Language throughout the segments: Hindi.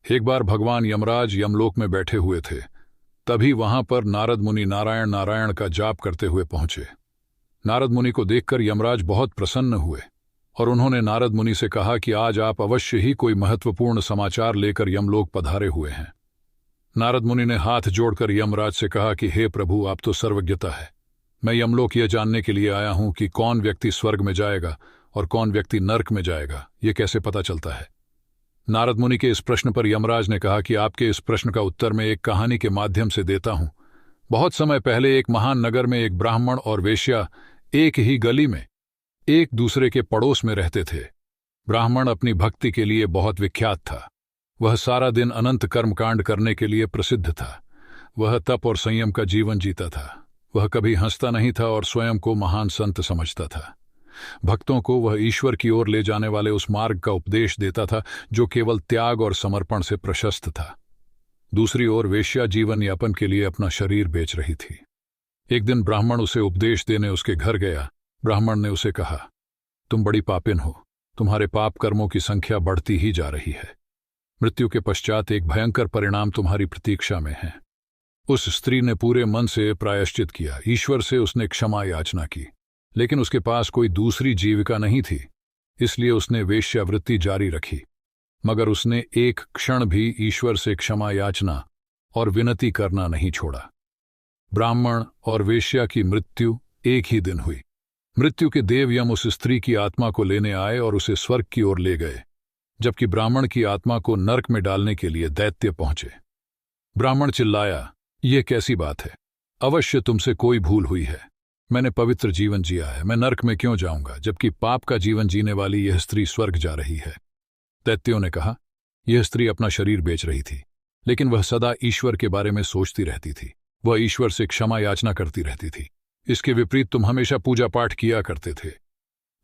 एक बार भगवान यमराज यमलोक में बैठे हुए थे। तभी वहां पर नारद मुनि नारायण नारायण का जाप करते हुए पहुंचे। नारद मुनि को देखकर यमराज बहुत प्रसन्न हुए और उन्होंने नारद मुनि से कहा कि आज आप अवश्य ही कोई महत्वपूर्ण समाचार लेकर यमलोक पधारे हुए हैं। नारद मुनि ने हाथ जोड़कर यमराज से कहा कि हे प्रभु, आप तो सर्वज्ञता है। मैं यमलोक यह जानने के लिए आया हूं कि कौन व्यक्ति स्वर्ग में जाएगा और कौन व्यक्ति नर्क में जाएगा, ये कैसे पता चलता है। नारद मुनि के इस प्रश्न पर यमराज ने कहा कि आपके इस प्रश्न का उत्तर मैं एक कहानी के माध्यम से देता हूं। बहुत समय पहले एक महान नगर में एक ब्राह्मण और वेश्या एक ही गली में एक दूसरे के पड़ोस में रहते थे। ब्राह्मण अपनी भक्ति के लिए बहुत विख्यात था। वह सारा दिन अनंत कर्मकांड करने के लिए प्रसिद्ध था। वह तप और संयम का जीवन जीता था। वह कभी हंसता नहीं था और स्वयं को महान संत समझता था। भक्तों को वह ईश्वर की ओर ले जाने वाले उस मार्ग का उपदेश देता था जो केवल त्याग और समर्पण से प्रशस्त था। दूसरी ओर वेश्या जीवन यापन के लिए अपना शरीर बेच रही थी। एक दिन ब्राह्मण उसे उपदेश देने उसके घर गया। ब्राह्मण ने उसे कहा, तुम बड़ी पापिन हो, तुम्हारे पाप कर्मों की संख्या बढ़ती ही जा रही है। मृत्यु के पश्चात एक भयंकर परिणाम तुम्हारी प्रतीक्षा में है। उस स्त्री ने पूरे मन से प्रायश्चित किया। ईश्वर से उसने क्षमा याचना की, लेकिन उसके पास कोई दूसरी जीविका नहीं थी, इसलिए उसने वेश्यावृत्ति जारी रखी। मगर उसने एक क्षण भी ईश्वर से क्षमा याचना और विनती करना नहीं छोड़ा। ब्राह्मण और वेश्या की मृत्यु एक ही दिन हुई। मृत्यु के देव यम उस स्त्री की आत्मा को लेने आए और उसे स्वर्ग की ओर ले गए, जबकि ब्राह्मण की आत्मा को नरक में डालने के लिए दैत्य पहुंचे। ब्राह्मण चिल्लाया, यह कैसी बात है? अवश्य तुमसे कोई भूल हुई है। मैंने पवित्र जीवन जिया है, मैं नरक में क्यों जाऊंगा, जबकि पाप का जीवन जीने वाली यह स्त्री स्वर्ग जा रही है। दैत्यों ने कहा, यह स्त्री अपना शरीर बेच रही थी, लेकिन वह सदा ईश्वर के बारे में सोचती रहती थी। वह ईश्वर से क्षमा याचना करती रहती थी। इसके विपरीत तुम हमेशा पूजा पाठ किया करते थे,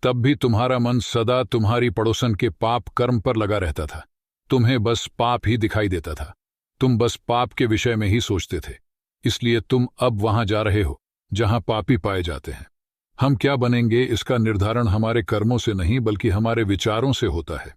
तब भी तुम्हारा मन सदा तुम्हारी पड़ोसन के पाप कर्म पर लगा रहता था। तुम्हें बस पाप ही दिखाई देता था। तुम बस पाप के विषय में ही सोचते थे, इसलिए तुम अब वहां जा रहे हो जहां पापी पाए जाते हैं। हम क्या बनेंगे इसका निर्धारण हमारे कर्मों से नहीं बल्कि हमारे विचारों से होता है।